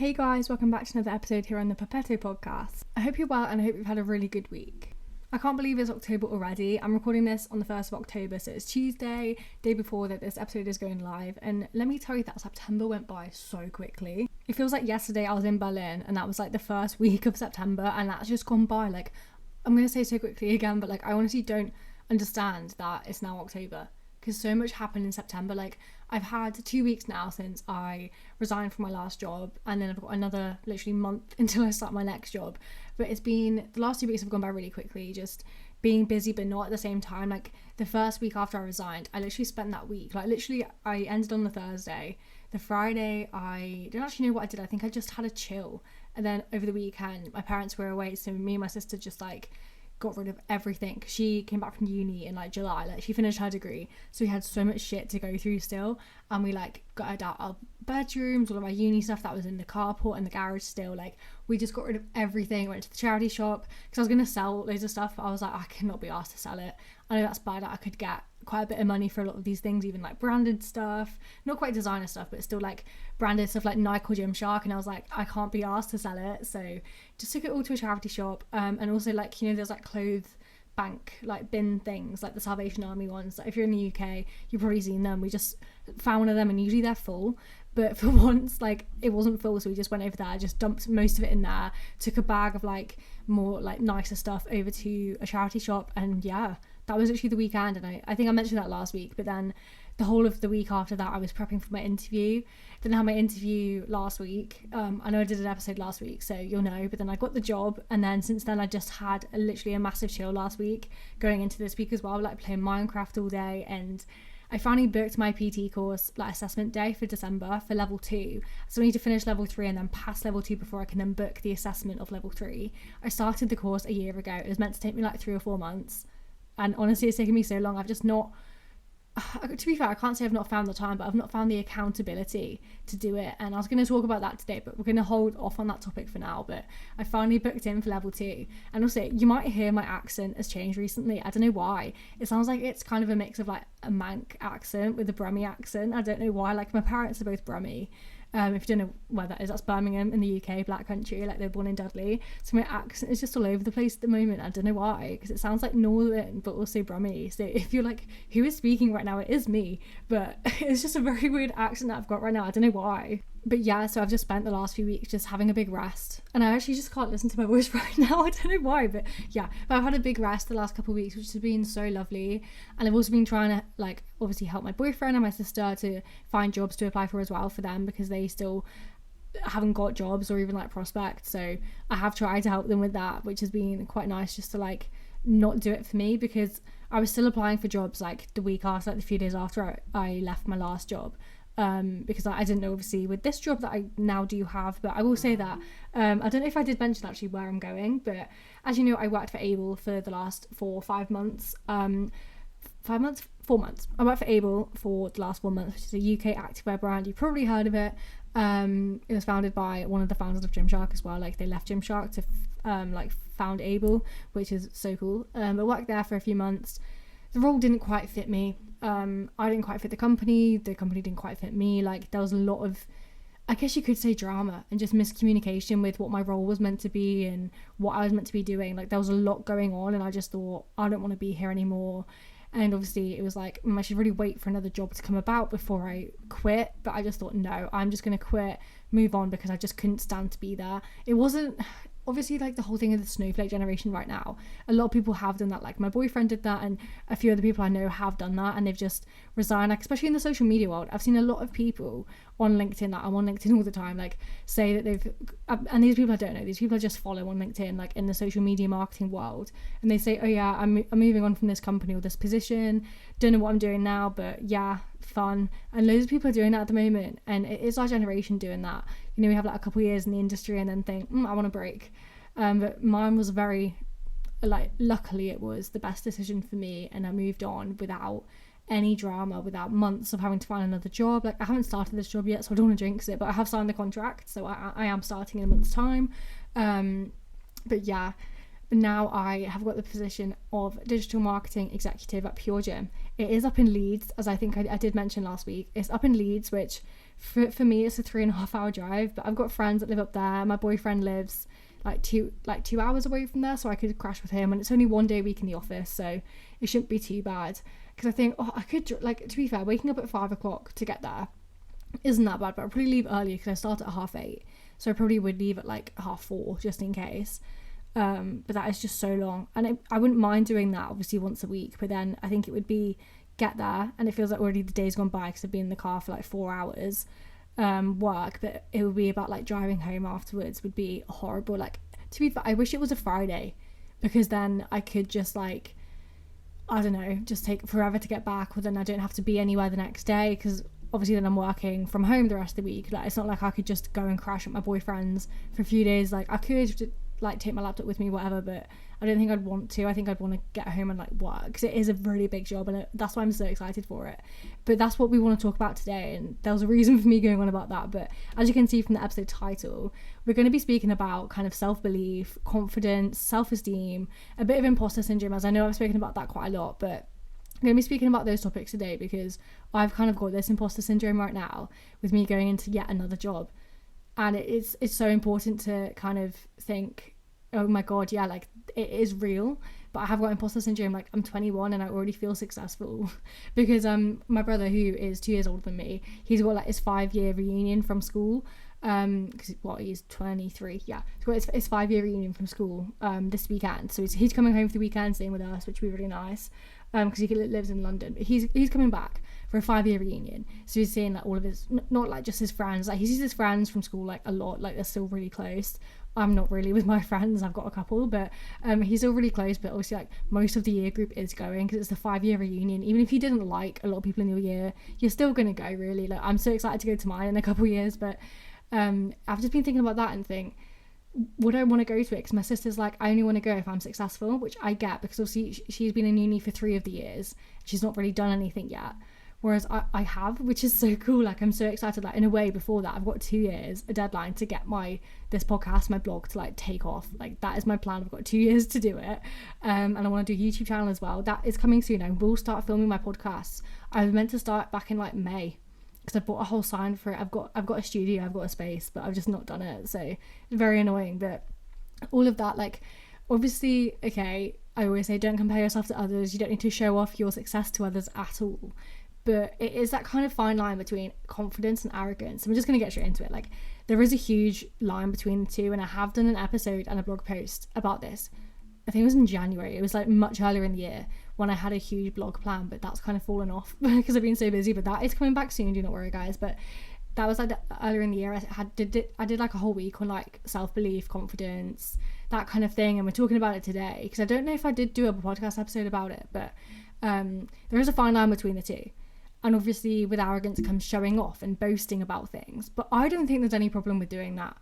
Hey guys, welcome back to another episode here on the Pepetto podcast. I hope you're well and I hope you've had a really good week. I can't believe it's October already. I'm recording this on the 1st of October, so it's Tuesday, day before that this episode is going live, and let me tell you that September went by so quickly. It feels like yesterday I was in Berlin and that was like the first week of September, and that's just gone by, like, I'm going to say so quickly again, but like I honestly don't understand that it's now October, because so much happened in September. Like, I've had 2 weeks now since I resigned from my last job, and then I've got another literally month until I start my next job. But it's been, the last 2 weeks have gone by really quickly, just being busy but not at the same time. Like, the first week after I resigned, I literally spent that week, like literally I ended on the Thursday. The Friday I don't actually know what I did. I think I just had a chill, and then over the weekend my parents were away, so me and my sister just like got rid of everything. She came back from uni in like July, like she finished her degree, so we had so much shit to go through still, and we like got out our bedrooms, all of our uni stuff that was in the carport and the garage still. Like, we just got rid of everything, went to the charity shop because I was going to sell loads of stuff, but I was like, I cannot be asked to sell it. I know that's bad. I could get quite a bit of money for a lot of these things, even like branded stuff, not quite designer stuff, but still like branded stuff like Nike or Gymshark, and I was like, I can't be asked to sell it, so just took it all to a charity shop. And also, like, you know, there's like clothes bank like bin things, like the Salvation Army ones. Like, if you're in the UK, you've probably seen them. We just found one of them, and usually they're full, but for once, like, it wasn't full, so we just went over there, just dumped most of it in there, took a bag of like more like nicer stuff over to a charity shop, and yeah, that was actually the weekend. And I think I mentioned that last week, but then the whole of the week after that I was prepping for my interview. Didn't have my interview last week. I know I did an episode last week, so you'll know, but then I got the job, and then since then I just had literally a massive chill last week going into this week as well, like playing Minecraft all day. And I finally booked my PT course, like assessment day for December for level 2. So I need to finish level 3 and then pass level 2 before I can then book the assessment of level 3. I started the course a year ago. It was meant to take me like 3 or 4 months. And honestly, it's taken me so long. I've just not, to be fair, I can't say I've not found the time, but I've not found the accountability to do it. And I was going to talk about that today, but we're going to hold off on that topic for now. But I finally booked in for level 2. And also, you might hear my accent has changed recently. I don't know why. It sounds like it's kind of a mix of like a Manc accent with a Brummie accent. I don't know why. Like, my parents are both Brummie. If you don't know where that is, that's Birmingham in the UK, black country, like they're born in Dudley. So my accent is just all over the place at the moment. I don't know why, because it sounds like Northern but also Brummie. So if you're like, who is speaking right now, it is me, but it's just a very weird accent that I've got right now. I don't know why. But yeah, so I've just spent the last few weeks just having a big rest, and I actually just can't listen to my voice right now. I don't know why, but yeah, but I've had a big rest the last couple of weeks, which has been so lovely. And I've also been trying to like obviously help my boyfriend and my sister to find jobs to apply for as well for them, because they still haven't got jobs or even like prospects. So I have tried to help them with that, which has been quite nice, just to like not do it for me, because I was still applying for jobs like the week after, like the few days after I left my last job. Because I didn't know, obviously, with this job that I now do have. But I will say that I don't know if I did mention actually where I'm going, but as you know, I worked for Able for the last 4 or 5 months. 4 months. I worked for Able for the last 1 month, which is a UK activewear brand. You've probably heard of it. It was founded by one of the founders of Gymshark as well. Like, they left Gymshark to like found Able, which is so cool. I worked there for a few months. The role didn't quite fit me. I didn't quite fit the company didn't quite fit me. Like, there was a lot of, I guess you could say, drama and just miscommunication with what my role was meant to be and what I was meant to be doing. Like, there was a lot going on, and I just thought, I don't want to be here anymore. And obviously it was like, I should really wait for another job to come about before I quit. But I just thought, no, I'm just going to quit, move on, because I just couldn't stand to be there. It wasn't, obviously, like the whole thing of the snowflake generation right now, a lot of people have done that. Like, my boyfriend did that, and a few other people I know have done that, and they've just resigned. Like, especially in the social media world, I've seen a lot of people on LinkedIn, that I'm on LinkedIn all the time, like, say that they've, and these people I don't know, these people I just follow on LinkedIn, like in the social media marketing world, and they say, oh yeah, I'm moving on from this company or this position, don't know what I'm doing now, but yeah, fun. And loads of people are doing that at the moment, and it is our generation doing that. You know, we have like a couple of years in the industry and then think, I want a break. But mine was very, like, luckily it was the best decision for me, and I moved on without any drama, without months of having to find another job. Like, I haven't started this job yet, so I don't want to jinx it, but I have signed the contract, so I am starting in a month's time. But yeah, now I have got the position of digital marketing executive at Pure Gym. It is up in Leeds, as I think I did mention last week. It's up in Leeds, which for me it's a 3.5 hour drive, but I've got friends that live up there. My boyfriend lives like two hours away from there, so I could crash with him, and it's only 1 day a week in the office, so it shouldn't be too bad. Because I think, I could, like, to be fair, waking up at 5 o'clock to get there isn't that bad, but I'll probably leave earlier because I start at 8:30, so I probably would leave at like 4:30 just in case. But that is just so long, and I wouldn't mind doing that obviously once a week, but then I think it would be get there and it feels like already the day's gone by because I've been in the car for like 4 hours work, but it would be about like driving home afterwards would be horrible. Like, to be fair, I wish it was a Friday, because then I could just like, I don't know, just take forever to get back, or then I don't have to be anywhere the next day, because obviously then I'm working from home the rest of the week. Like, it's not like I could just go and crash at my boyfriend's for a few days. Like, I could like take my laptop with me, whatever, but I don't think I'd want to. I think I'd want to get home and like work, because it is a really big job, and that's why I'm so excited for it. But that's what we want to talk about today, and there was a reason for me going on about that. But as you can see from the episode title, we're going to be speaking about kind of self-belief, confidence, self-esteem, a bit of imposter syndrome, as I know I've spoken about that quite a lot, but I'm going to be speaking about those topics today because I've kind of got this imposter syndrome right now with me going into yet another job. And it's so important to kind of think, oh my god, yeah, like it is real. But I have got imposter syndrome. Like, I'm 21 and I already feel successful because my brother, who is 2 years older than me, he's got like his 5-year reunion from school, because he's 23, yeah, so it's his 5-year reunion from school this weekend. So he's coming home for the weekend, staying with us, which would be really nice, because he lives in London, but he's coming back for a 5-year reunion. So he's seeing like all of his, not like just his friends, like he sees his friends from school like a lot, like they're still really close. I'm not really with my friends, I've got a couple, but he's still really close. But obviously like most of the year group is going, because it's the 5-year reunion. Even if you didn't like a lot of people in your year, you're still gonna go, really. Like, I'm so excited to go to mine in a couple of years, but I've just been thinking about that and think, would I want to go to it? Because my sister's like, I only want to go if I'm successful, which I get, because obviously she's been in uni for 3 of the years, she's not really done anything yet, whereas I have, which is so cool. Like, I'm so excited. Like, in a way, before that, I've got 2 years, a deadline to get this podcast, my blog, to like take off. Like, that is my plan. I've got 2 years to do it, and I want to do a YouTube channel as well. That is coming soon. I will start filming my podcasts. I was meant to start back in like May, because I bought a whole sign for it. I've got a studio, I've got a space, but I've just not done it, so it's very annoying. But all of that, like, obviously, okay, I always say don't compare yourself to others. You don't need to show off your success to others at all, but it is that kind of fine line between confidence and arrogance. I'm just going to get straight into it. Like, there is a huge line between the two, and I have done an episode and a blog post about this. I think it was in January. It was like much earlier in the year when I had a huge blog plan, but that's kind of fallen off because I've been so busy. But that is coming back soon, do not worry, guys. But that was like earlier in the year. I did like a whole week on like self-belief, confidence, that kind of thing, and we're talking about it today because I don't know if I did do a podcast episode about it, but there is a fine line between the two. And obviously with arrogance comes showing off and boasting about things, but I don't think there's any problem with doing that.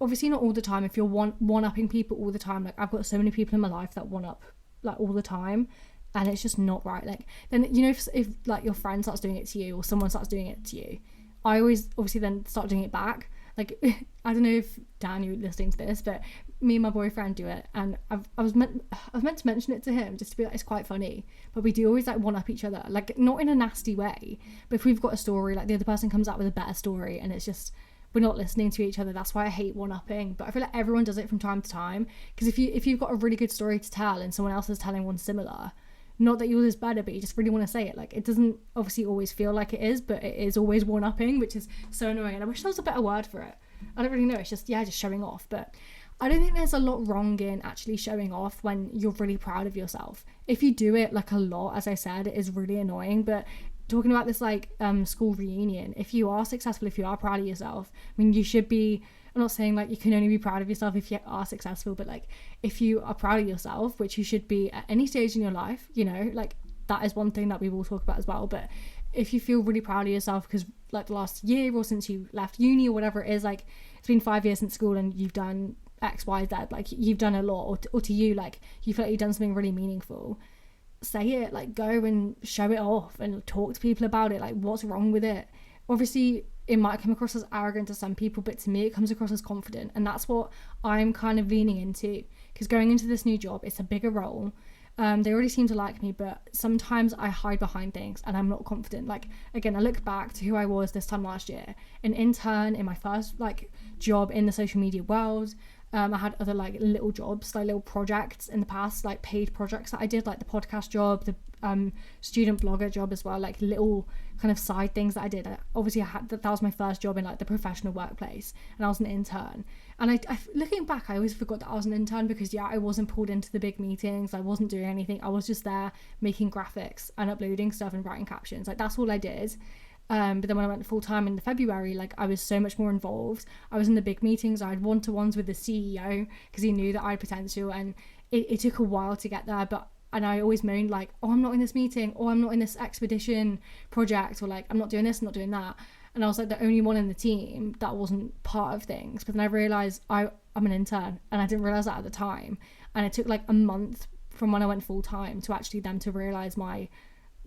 Obviously not all the time. If you're one-upping people all the time, like I've got so many people in my life that one-up like all the time, and it's just not right. Like, then, you know, if like your friend starts doing it to you or someone starts doing it to you, I always obviously then start doing it back. Like, I don't know if Dan, you're listening to this, but me and my boyfriend do it, and I was meant to mention it to him just to be like, it's quite funny, but we do always like one up each other, like not in a nasty way, but if we've got a story, like the other person comes out with a better story and it's just, we're not listening to each other. That's why I hate one-upping, but I feel like everyone does it from time to time, because if you've got a really good story to tell and someone else is telling one similar, not that yours is better, but you just really want to say it. Like, it doesn't obviously always feel like it is, but it is always one-upping, which is so annoying, and I wish there was a better word for it. I don't really know. It's just, just showing off. But I don't think there's a lot wrong in actually showing off when you're really proud of yourself. If you do it like a lot, as I said, it is really annoying. But talking about this like school reunion, if you are successful, if you are proud of yourself, I mean, you should be, I'm not saying like you can only be proud of yourself if you are successful, but like if you are proud of yourself, which you should be at any stage in your life, you know, like that is one thing that we will talk about as well. But if you feel really proud of yourself because like the last year or since you left uni or whatever it is, like it's been 5 years since school and you've done X, Y, Z, like you've done a lot, or to you, like you feel like you've done something really meaningful, say it, like go and show it off and talk to people about it. Like, what's wrong with it? Obviously it might come across as arrogant to some people, but to me it comes across as confident, and that's what I'm kind of leaning into, because going into this new job, it's a bigger role. They already seem to like me, but sometimes I hide behind things and I'm not confident. Like, again, I look back to who I was this time last year, an intern in my first like job in the social media world. I had other like little jobs, like little projects in the past, like paid projects that I did, like the podcast job, the student blogger job as well, like little kind of side things that I did. Obviously I had that was my first job in like the professional workplace, and I was an intern. And I looking back, I always forgot that I was an intern because I wasn't pulled into the big meetings. I wasn't doing anything. I was just there making graphics and uploading stuff and writing captions. Like, that's all I did. But then when I went full time in February, like, I was so much more involved. I was in the big meetings. I had one-to-ones with the CEO because he knew that I had potential, and it took a while to get there. And I always moaned like, oh, I'm not in this meeting, or I'm not in this expedition project, or like, I'm not doing this, I'm not doing that. And I was like the only one in the team that wasn't part of things. But then I realised I'm an intern, and I didn't realise that at the time. And it took like a month from when I went full time to actually them to realise my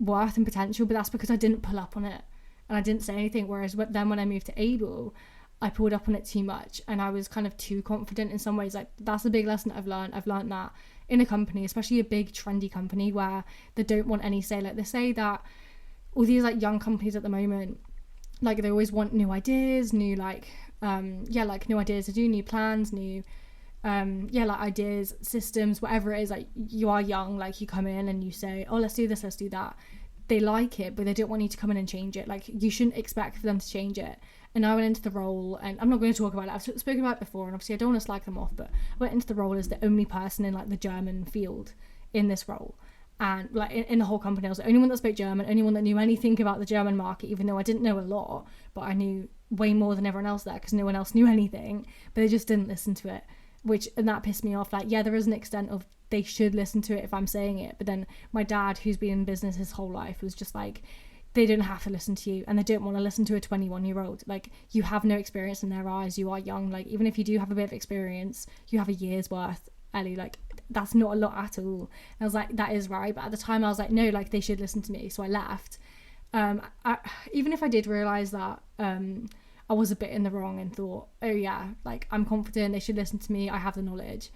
worth and potential. But that's because I didn't pull up on it and I didn't say anything. Whereas then when I moved to Able, I pulled up on it too much, and I was kind of too confident in some ways. Like, that's a big lesson that I've learned. I've learned that in a company, especially a big trendy company where they don't want any say. Like, they say that all these like young companies at the moment, like, they always want new ideas, new like new ideas to do, new plans, new like ideas, systems, whatever it is. Like, you are young, like, you come in and you say, oh, let's do this, let's do that. They like it, but they don't want you to come in and change it. Like, you shouldn't expect for them to change it. And I went into the role, and I'm not going to talk about it, I've spoken about it before, and obviously I don't want to slag them off, but I went into the role as the only person in like the German field in this role. And like in the whole company, I was the only one that spoke German, only one that knew anything about the German market, even though I didn't know a lot, but I knew way more than everyone else there because no one else knew anything. But they just didn't listen to it, and that pissed me off. Like, yeah, there is an extent of they should listen to it if I'm saying it, but then my dad, who's been in business his whole life, was just like, they don't have to listen to you, and they don't want to listen to a 21-year-old. Like, you have no experience in their eyes, you are young. Like, even if you do have a bit of experience, you have a year's worth, Ellie. Like, that's not a lot at all. And I was like, that is right. But at the time I was like, no, like, they should listen to me. So I left. Even if I did realise that I was a bit in the wrong and thought, oh yeah, like, I'm confident, they should listen to me, I have the knowledge.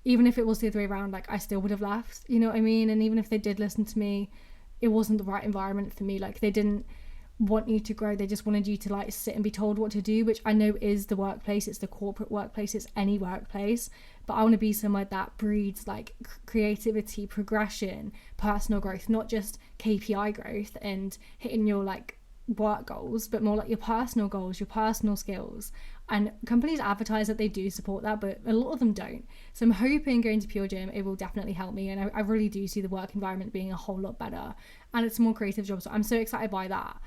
Even if it was the other way around, like, I still would have left, you know what I mean? And even if they did listen to me, it wasn't the right environment for me. Like, they didn't want you to grow, they just wanted you to like sit and be told what to do, which I know is the workplace, it's the corporate workplace, it's any workplace. But I want to be somewhere that breeds like creativity, progression, personal growth, not just KPI growth and hitting your like work goals, but more like your personal goals, your personal skills. And companies advertise that they do support that, but a lot of them don't. So I'm hoping going to Pure Gym, it will definitely help me, and I really do see the work environment being a whole lot better, and it's a more creative job, so I'm so excited by that.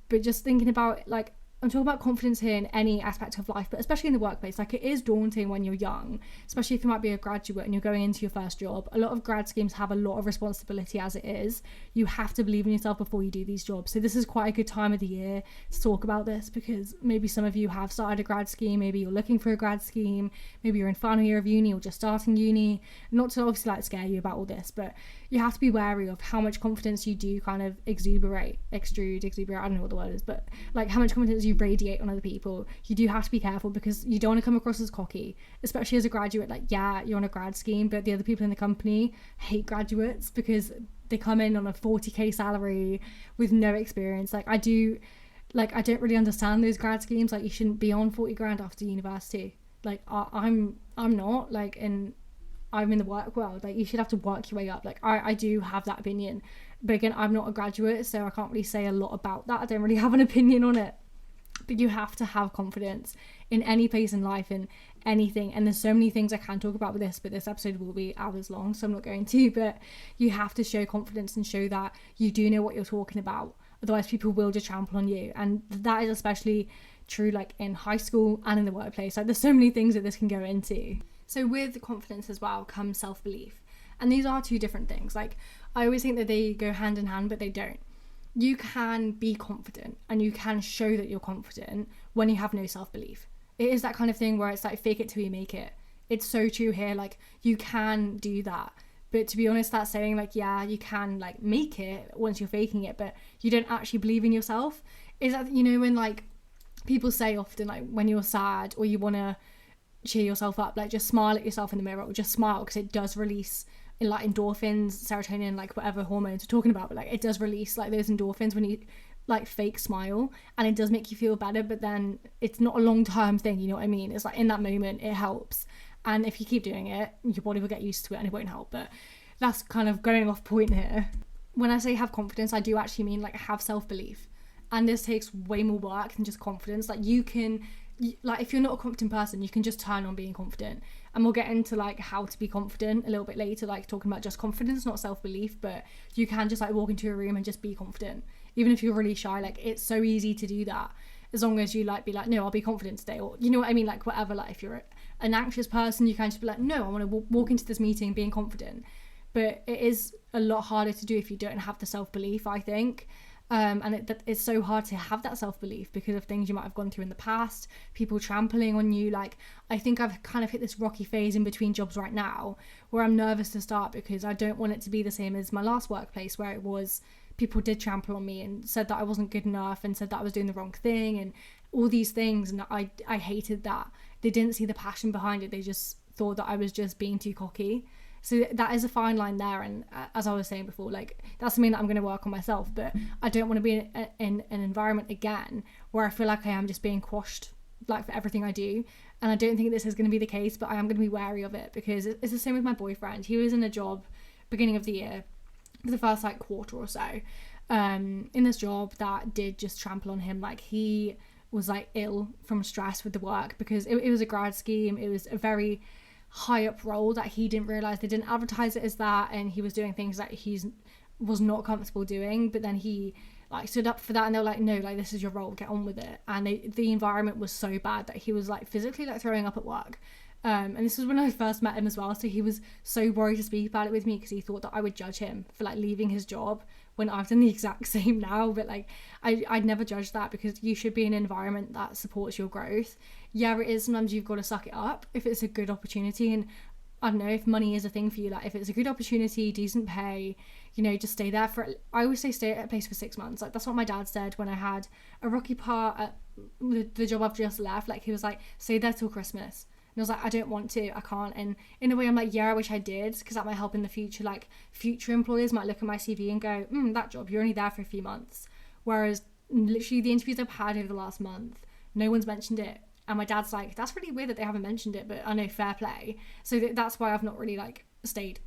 But just thinking about, like, I'm talking about confidence here in any aspect of life, but especially in the workplace. Like, it is daunting when you're young, especially if you might be a graduate and you're going into your first job. A lot of grad schemes have a lot of responsibility as it is. You have to believe in yourself before you do these jobs. So this is quite a good time of the year to talk about this, because maybe some of you have started a grad scheme, maybe you're looking for a grad scheme, maybe you're in final year of uni or just starting uni. Not to obviously like scare you about all this, but you have to be wary of how much confidence you do kind of exuberate, I don't know what the word is, but like how much confidence you radiate on other people. You do have to be careful, because you don't want to come across as cocky, especially as a graduate. Like, yeah, you're on a grad scheme, but the other people in the company hate graduates because they come in on a 40k salary with no experience. Like, I don't really understand those grad schemes. Like, you shouldn't be on 40 grand after university. Like, I'm not, like, and I'm in the work world. Like, you should have to work your way up. Like, I do have that opinion, but again, I'm not a graduate, so I can't really say a lot about that. I don't really have an opinion on it. But you have to have confidence in any place in life, in anything. And there's so many things I can talk about with this, but this episode will be hours long, so I'm not going to. But you have to show confidence and show that you do know what you're talking about. Otherwise, people will just trample on you. And that is especially true, like, in high school and in the workplace. Like, there's so many things that this can go into. So with confidence as well comes self-belief. And these are two different things. Like, I always think that they go hand in hand, but they don't. You can be confident and you can show that you're confident when you have no self-belief. It is that kind of thing where it's like, fake it till you make it. It's so true here. Like, you can do that. But to be honest, that's saying, like, yeah, you can like make it once you're faking it, but you don't actually believe in yourself. Is that, you know, when like people say often, like, when you're sad or you want to cheer yourself up, like, just smile at yourself in the mirror, or just smile, because it does release in like endorphins, serotonin, like whatever hormones we're talking about, but like it does release like those endorphins when you like fake smile, and it does make you feel better, but then it's not a long-term thing, you know what I mean? It's like in that moment it helps, and if you keep doing it, your body will get used to it and it won't help. But that's kind of going off point here. When I say have confidence, I do actually mean like have self-belief, and this takes way more work than just confidence. Like you can, like if you're not a confident person, you can just turn on being confident, and we'll get into like how to be confident a little bit later, like talking about just confidence, not self-belief. But you can just like walk into a room and just be confident, even if you're really shy. Like it's so easy to do that, as long as you like be like, no, I'll be confident today, or you know what I mean, like whatever. Like if you're an anxious person, you can just be like, no, I want to walk into this meeting being confident. But it is a lot harder to do if you don't have the self-belief, I think. And it's so hard to have that self-belief because of things you might have gone through in the past, people trampling on you. Like I think I've kind of hit this rocky phase in between jobs right now where I'm nervous to start, because I don't want it to be the same as my last workplace, where it was people did trample on me and said that I wasn't good enough and said that I was doing the wrong thing and all these things, and I hated that. They didn't see the passion behind it, they just thought that I was just being too cocky. So that is a fine line there, and as I was saying before, like that's something that I'm going to work on myself. But I don't want to be in an environment again where I feel like I am just being quashed like for everything I do. And I don't think this is going to be the case, but I am going to be wary of it, because it's the same with my boyfriend. He was in a job beginning of the year for the first like quarter or so, in this job that did just trample on him. Like he was like ill from stress with the work, because it was a grad scheme. It was a very high up role that he didn't realize. They didn't advertise it as that, and he was doing things that was not comfortable doing. But then he like stood up for that, and they were like, no, like this is your role, get on with it. And the environment was so bad that he was like physically like throwing up at work. And this was when I first met him as well, so he was so worried to speak about it with me, because he thought that I would judge him for like leaving his job, when I've done the exact same now. But like I'd never judge that, because you should be in an environment that supports your growth. Yeah, it is, sometimes you've got to suck it up if it's a good opportunity. And I don't know, if money is a thing for you, like if it's a good opportunity, decent pay, you know, just stay there for, I always say stay at a place for 6 months. Like that's what my dad said when I had a rocky part at the job I've just left. Like he was like, stay there till Christmas. And I was like, I don't want to, I can't. And in a way I'm like, yeah, I wish I did, because that might help in the future. Like future employers might look at my CV and go, that job, you're only there for a few months. Whereas literally the interviews I've had over the last month, no one's mentioned it. And my dad's like, that's really weird that they haven't mentioned it, but I know, fair play. So that's why I've not really like stayed.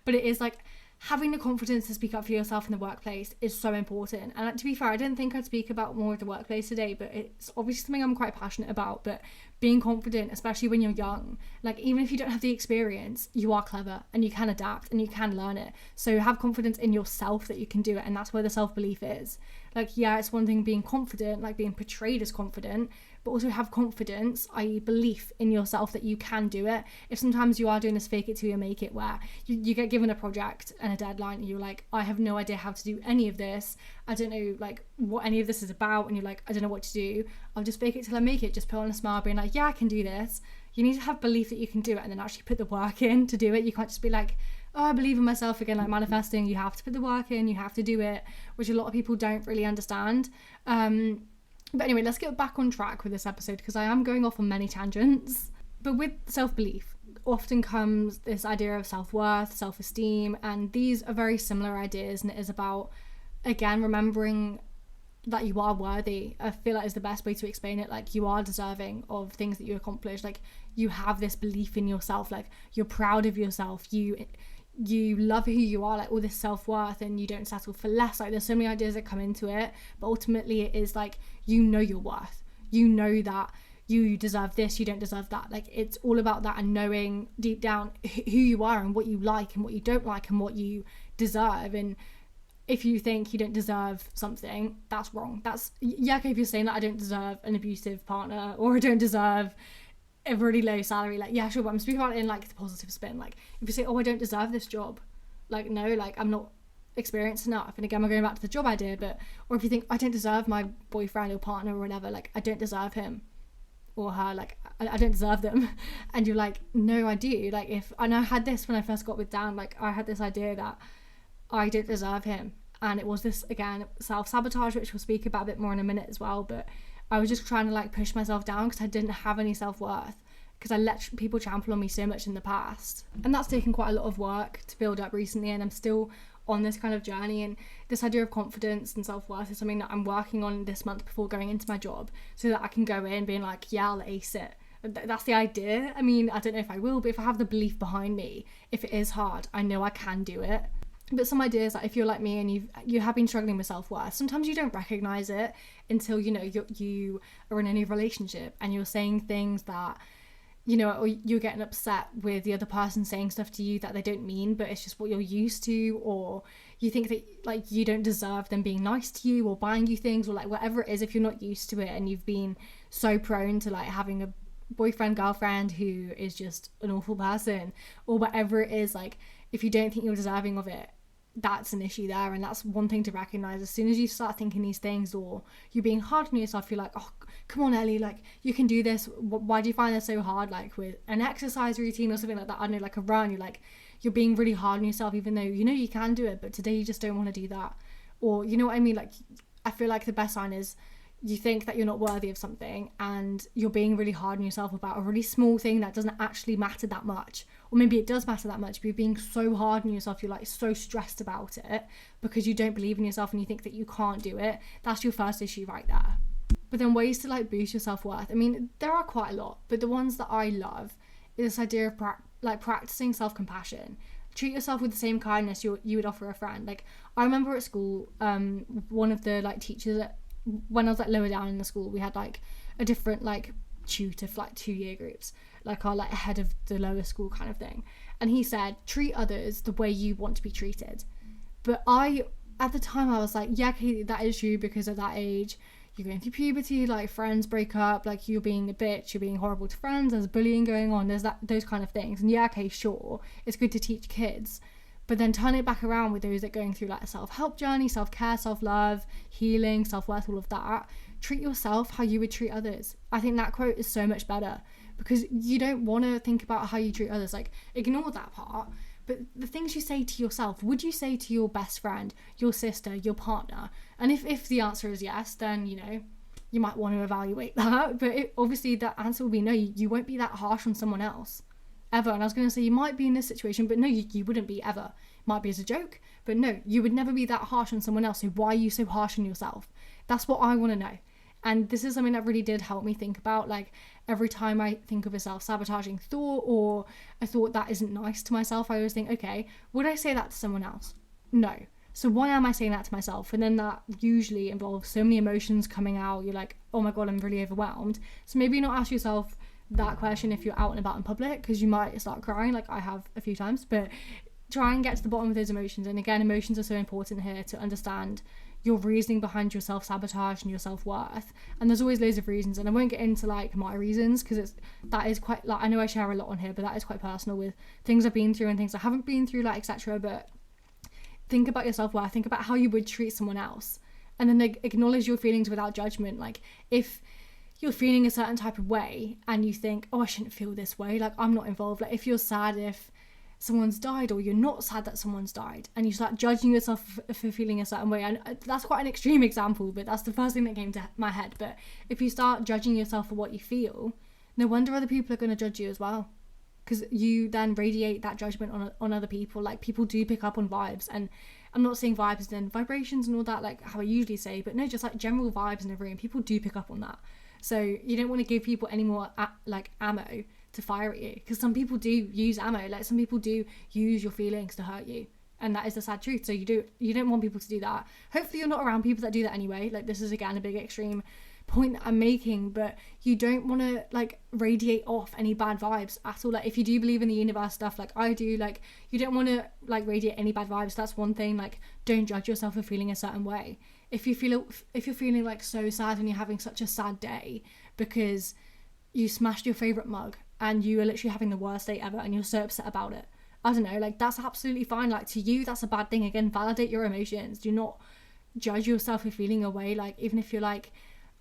But it is like, having the confidence to speak up for yourself in the workplace is so important. And to be fair, I didn't think I'd speak about more of the workplace today, but it's obviously something I'm quite passionate about. But being confident, especially when you're young, like even if you don't have the experience, you are clever and you can adapt and you can learn it. So have confidence in yourself that you can do it, and that's where the self-belief is. Like, yeah, it's one thing being confident, like being portrayed as confident, but also have confidence, i.e. belief in yourself that you can do it. If sometimes you are doing this fake it till you make it, where you get given a project and a deadline and you're like, I have no idea how to do any of this, I don't know like what any of this is about, and you're like, I don't know what to do, I'll just fake it till I make it, just put on a smile being like, yeah, I can do this. You need to have belief that you can do it, and then actually put the work in to do it. You can't just be like, oh, I believe in myself again, like manifesting. You have to put the work in, you have to do it, which a lot of people don't really understand. But anyway, let's get back on track with this episode, because I am going off on many tangents. But with self-belief often comes this idea of self-worth, self-esteem, and these are very similar ideas, and it is about, again, remembering that you are worthy. I feel like is the best way to explain it. Like, you are deserving of things that you accomplish. Like, you have this belief in yourself, like you're proud of yourself, you love who you are, like all this self-worth, and you don't settle for less. Like, there's so many ideas that come into it, but ultimately it is like, you know your worth, you know that you deserve this, you don't deserve that. Like, it's all about that, and knowing deep down who you are and what you like and what you don't like and what you deserve. And if you think you don't deserve something, that's wrong. That's, yeah, okay, if you're saying that I don't deserve an abusive partner, or I don't deserve a really low salary, like, yeah, sure, but I'm speaking about it in like the positive spin. Like, if you say, oh, I don't deserve this job, like, no, like, I'm not experienced enough. And again, we're going back to the job idea. But, or if you think, I don't deserve my boyfriend or partner or whatever, like, I don't deserve him or her, like, I don't deserve them. And you're like, no, I do. Like, and I had this when I first got with Dan, like, I had this idea that I don't deserve him, and it was this, again, self-sabotage, which we'll speak about a bit more in a minute as well. But I was just trying to like push myself down, because I didn't have any self-worth, because I let people trample on me so much in the past. And that's taken quite a lot of work to build up recently, and I'm still on this kind of journey. And this idea of confidence and self-worth is something that I'm working on this month before going into my job, so that I can go in being like, yeah, I'll ace it. That's the idea. I mean, I don't know if I will, but if I have the belief behind me, if it is hard, I know I can do it. But some ideas, like if you're like me and you have been struggling with self-worth, sometimes you don't recognize it until, you know, you are in a new relationship and you're saying things that, you know, or you're getting upset with the other person saying stuff to you that they don't mean, but it's just what you're used to, or you think that like you don't deserve them being nice to you or buying you things, or like whatever it is. If you're not used to it and you've been so prone to like having a boyfriend, girlfriend who is just an awful person, or whatever it is, like if you don't think you're deserving of it, that's an issue there. And that's one thing to recognize. As soon as you start thinking these things, or you're being hard on yourself, you're like, oh, come on, Ellie, like you can do this. Why do you find this so hard? Like with an exercise routine or something like that, I don't know, like a run, you're being really hard on yourself, even though you know you can do it, but today you just don't want to do that. Or, you know what I mean? Like, I feel like the best sign is you think that you're not worthy of something and you're being really hard on yourself about a really small thing that doesn't actually matter that much. Or maybe it does matter that much, but you're being so hard on yourself, you're like so stressed about it because you don't believe in yourself and you think that you can't do it. That's your first issue right there. But then ways to like boost your self-worth, I mean, there are quite a lot, but the ones that I love is this idea of practicing self-compassion. Treat yourself with the same kindness you would offer a friend. Like, I remember at school, one of the like teachers when I was like lower down in the school, we had like a different like tutor for like 2 year groups, like our like head of the lower school kind of thing, and he said treat others the way you want to be treated. But at the time I was like, yeah, okay, that is true, because at that age you're going through puberty, like friends break up, like you're being a bitch, you're being horrible to friends, there's bullying going on, there's those kind of things. And yeah, okay, sure, it's good to teach kids, but then turn it back around with those that are going through like a self-help journey, self-care, self-love, healing, self-worth, all of that. Treat yourself how you would treat others. I think that quote is so much better, because you don't want to think about how you treat others. Like, ignore that part. But the things you say to yourself, would you say to your best friend, your sister, your partner? And if the answer is yes, then, you know, you might want to evaluate that. But obviously the answer will be no. You won't be that harsh on someone else. Ever. And I was going to say you might be in this situation, but no, you wouldn't be ever. It might be as a joke, but no, you would never be that harsh on someone else. So why are you so harsh on yourself? That's what I want to know. And this is something that really did help me think about, like, every time I think of a self-sabotaging thought or a thought that isn't nice to myself, I always think, okay, would I say that to someone else? No. So why am I saying that to myself? And then that usually involves so many emotions coming out. You're like, oh my God, I'm really overwhelmed. So maybe not ask yourself that question if you're out and about in public, because you might start crying, like I have a few times. But try and get to the bottom of those emotions. And again, emotions are so important here to understand your reasoning behind your self-sabotage and your self-worth. And there's always loads of reasons, and I won't get into like my reasons, because that is quite, like, I know I share a lot on here, but that is quite personal with things I've been through and things I haven't been through, like, etc. But think about your self-worth, think about how you would treat someone else, and then acknowledge your feelings without judgment. Like, if you're feeling a certain type of way and you think, oh, I shouldn't feel this way, like, I'm not involved. Like, if you're sad if someone's died, or you're not sad that someone's died, and you start judging yourself for feeling a certain way, and that's quite an extreme example, but that's the first thing that came to my head. But if you start judging yourself for what you feel, no wonder other people are going to judge you as well, because you then radiate that judgment on other people. Like, people do pick up on vibes, and I'm not saying vibes as in vibrations and all that, like how I usually say, but no, just like general vibes in a room. People do pick up on that. So you don't want to give people any more ammo to fire at you, because some people do use ammo. Like, some people do use your feelings to hurt you, and that is the sad truth. So you don't want people to do that. Hopefully you're not around people that do that anyway. Like, this is again a big extreme point that I'm making, but you don't want to like radiate off any bad vibes at all. Like, if you do believe in the universe stuff like I do, like, you don't want to like radiate any bad vibes. That's one thing. Like, don't judge yourself for feeling a certain way. If you're feeling like so sad and you're having such a sad day because you smashed your favorite mug and you are literally having the worst day ever and you're so upset about it, I don't know, like, that's absolutely fine. Like, to you, that's a bad thing. Again, validate your emotions. Do not judge yourself for feeling a way. Like, even if you're like,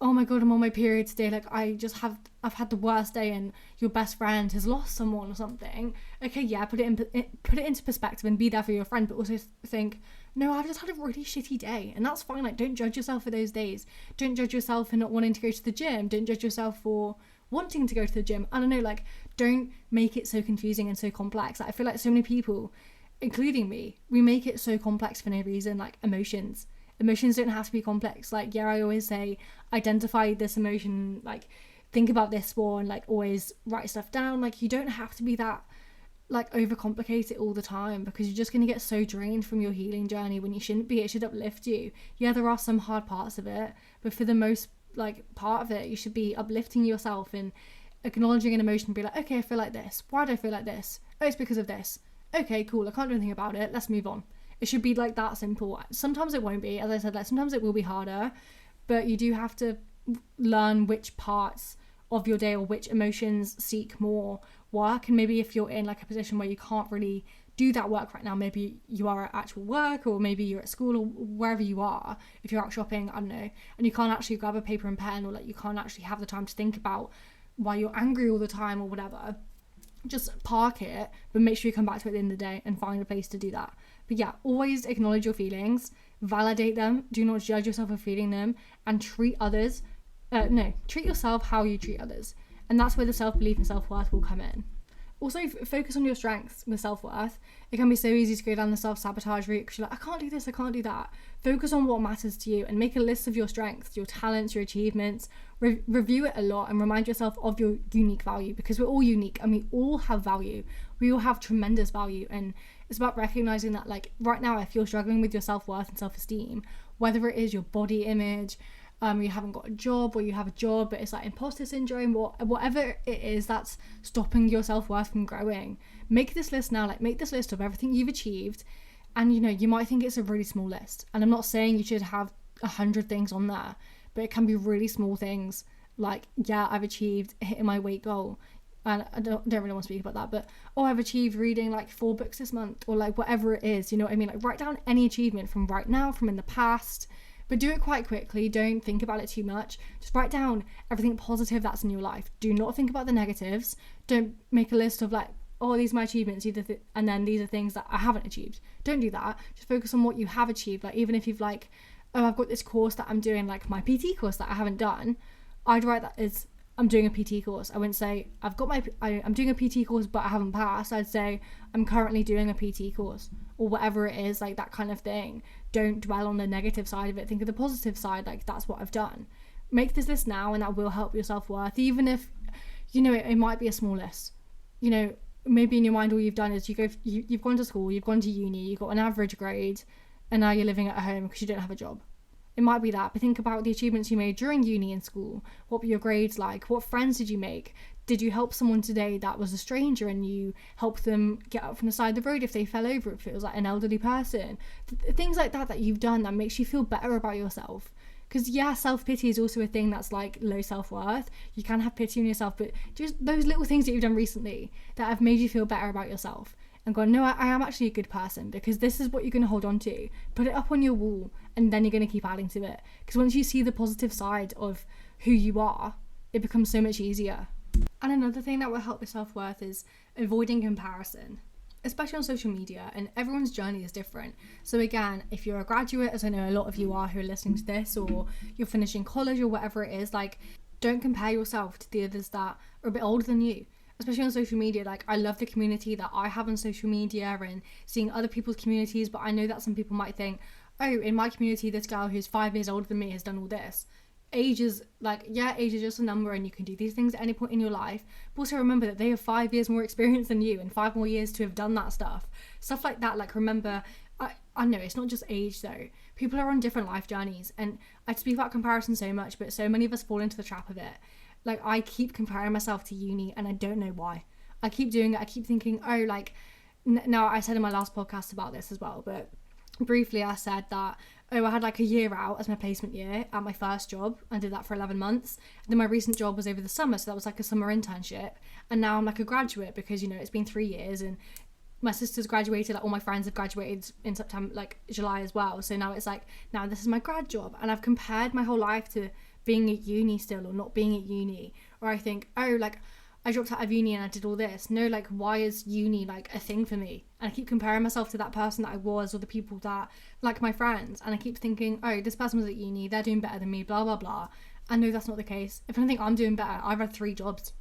oh my God, I'm on my period today, like, I've had the worst day, and your best friend has lost someone or something. Okay, yeah, put it into perspective and be there for your friend, but also think, no, I've just had a really shitty day, and that's fine. Like, don't judge yourself for those days. Don't judge yourself for not wanting to go to the gym. Don't judge yourself for wanting to go to the gym. I don't know, like, don't make it so confusing and so complex. Like, I feel like so many people, including me, we make it so complex for no reason. Like, emotions don't have to be complex. Like, yeah, I always say identify this emotion, like think about this one, like always write stuff down. Like, you don't have to be that like overcomplicate it all the time, because you're just going to get so drained from your healing journey when you shouldn't be. It should uplift you. Yeah, there are some hard parts of it, but for the most like part of it, you should be uplifting yourself and acknowledging an emotion and be like, okay, I feel like this. Why do I feel like this? Oh, it's because of this. Okay, cool, I can't do anything about it, let's move on. It should be like that simple. Sometimes it won't be, as I said, like sometimes it will be harder, but you do have to learn which parts of your day or which emotions seek more work. And maybe if you're in like a position where you can't really do that work right now, maybe you are at actual work, or maybe you're at school, or wherever you are, if you're out shopping, I don't know, and you can't actually grab a paper and pen, or like you can't actually have the time to think about why you're angry all the time or whatever, just park it, but make sure you come back to it at the end of the day and find a place to do that. But yeah, always acknowledge your feelings, validate them, do not judge yourself for feeling them, and treat yourself how you treat others. And that's where the self-belief and self-worth will come in. Also, focus on your strengths with self-worth. It can be so easy to go down the self-sabotage route because you're like, I can't do this, I can't do that. Focus on what matters to you and make a list of your strengths, your talents, your achievements. Review it a lot and remind yourself of your unique value, because we're all unique and we all have value. We all have tremendous value, and it's about recognizing that, like, right now if you're struggling with your self-worth and self-esteem, whether it is your body image, you haven't got a job, or you have a job but it's like imposter syndrome, or whatever it is that's stopping your self-worth from growing, make this list now. Like, make this list of everything you've achieved. And you know, you might think it's a really small list, and I'm not saying you should have 100 things on there, but it can be really small things. Like, yeah, I've achieved hitting my weight goal, and I don't really want to speak about that, but I've achieved reading like 4 books this month, or like whatever it is, you know what I mean? Like, write down any achievement from right now, from in the past, but do it quite quickly. Don't think about it too much. Just write down everything positive that's in your life. Do not think about the negatives. Don't make a list of like, oh, these are my achievements, and then these are things that I haven't achieved. Don't do that. Just focus on what you have achieved. Like, even if you've like, oh, I've got this course that I'm doing, like my PT course that I haven't done, I'd write that as I'm doing a PT course. I wouldn't say I'm doing a PT course but I haven't passed. I'd say I'm currently doing a PT course, or whatever it is, like that kind of thing. Don't dwell on the negative side of it. Think of the positive side, like that's what I've done. Make this list now, and that will help your self-worth, even if, you know, it might be a small list. You know, maybe in your mind all you've done is you've gone to school, you've gone to uni, you got an average grade, and now you're living at home because you don't have a job. It might be that, but think about the achievements you made during uni and school. What were your grades like? What friends did you make? Did you help someone today that was a stranger and you helped them get up from the side of the road if they fell over, if it was like an elderly person? Things like that you've done that makes you feel better about yourself. Because yeah, self-pity is also a thing that's like low self-worth. You can have pity on yourself, but just those little things that you've done recently that have made you feel better about yourself and gone, no, I am actually a good person, because this is what you're going to hold on to. Put it up on your wall, and then you're going to keep adding to it. Because once you see the positive side of who you are, it becomes so much easier. And another thing that will help with self-worth is avoiding comparison, especially on social media, and everyone's journey is different. So again, if you're a graduate, as I know a lot of you are who are listening to this, or you're finishing college or whatever it is, like, don't compare yourself to the others that are a bit older than you. Especially on social media. Like, I love the community that I have on social media and seeing other people's communities, but I know that some people might think, oh, in my community, this girl who's 5 years older than me has done all this. Age is just a number, and you can do these things at any point in your life. But also remember that they have 5 years more experience than you, and 5 more years to have done that stuff like that. Like, remember, I know it's not just age though. People are on different life journeys, and I speak about comparison so much, but so many of us fall into the trap of it. Like, I keep comparing myself to uni, and I don't know why. I keep doing it. I keep thinking, oh, like, now I said in my last podcast about this as well, but briefly I said that, oh, I had like a year out as my placement year at my first job. I did that for 11 months. And then my recent job was over the summer, so that was like a summer internship. And now I'm like a graduate because, you know, it's been 3 years, and my sister's graduated, like all my friends have graduated in September, like July as well. So now it's like, now this is my grad job, and I've compared my whole life to being at uni still or not being at uni. Or I think, oh, like, I dropped out of uni and I did all this. No, like, why is uni like a thing for me? And I keep comparing myself to that person that I was, or the people that, like, my friends, and I keep thinking, oh, this person was at uni, they're doing better than me, blah blah blah. I know that's not the case. If anything, I'm doing better. I've had 3 jobs.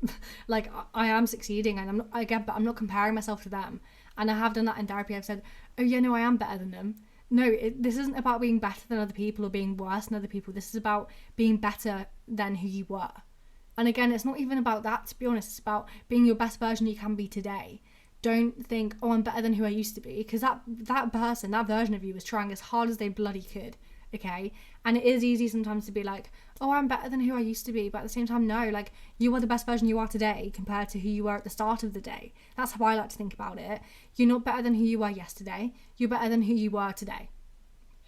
Like, I am succeeding, and but I'm not comparing myself to them. And I have done that in therapy. I've said, oh yeah, no, I am better than them. No, this isn't about being better than other people or being worse than other people. This is about being better than who you were. And again, it's not even about that, to be honest. It's about being your best version you can be today. Don't think, oh, I'm better than who I used to be, because that person, that version of you was trying as hard as they bloody could, okay? And it is easy sometimes to be like, oh, I'm better than who I used to be, but at the same time, no, like, you are the best version you are today compared to who you were at the start of the day. That's how I like to think about it. You're not better than who you were yesterday. You're better than who you were today.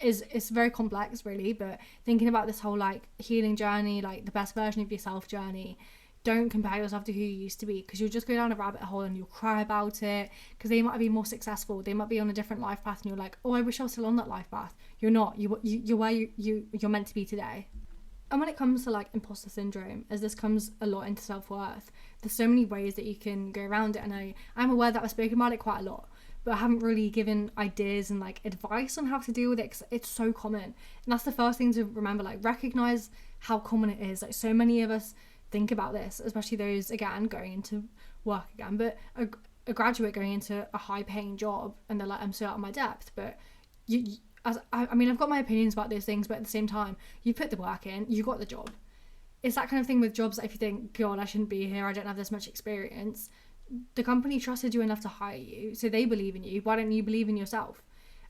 It's very complex, really, but thinking about this whole, like, healing journey, like, the best version of yourself journey, don't compare yourself to who you used to be, because you'll just go down a rabbit hole and you'll cry about it, because they might be more successful, they might be on a different life path, and you're like, oh, I wish I was still on that life path. You're not. You're where you're meant to be today. And when it comes to, like, imposter syndrome, as this comes a lot into self-worth, there's so many ways that you can go around it, and I'm aware that I've spoken about it quite a lot, but I haven't really given ideas and, like, advice on how to deal with it, because it's so common. And that's the first thing to remember, like, recognize how common it is. Like, so many of us think about this, especially those, again, going into work again, but a graduate going into a high paying job, and they're like, I'm so out of my depth. But I mean, I've got my opinions about those things, but at the same time, you put the work in, you got the job. It's that kind of thing with jobs that if you think, God, I shouldn't be here, I don't have this much experience, the company trusted you enough to hire you, so they believe in you. Why don't you believe in yourself?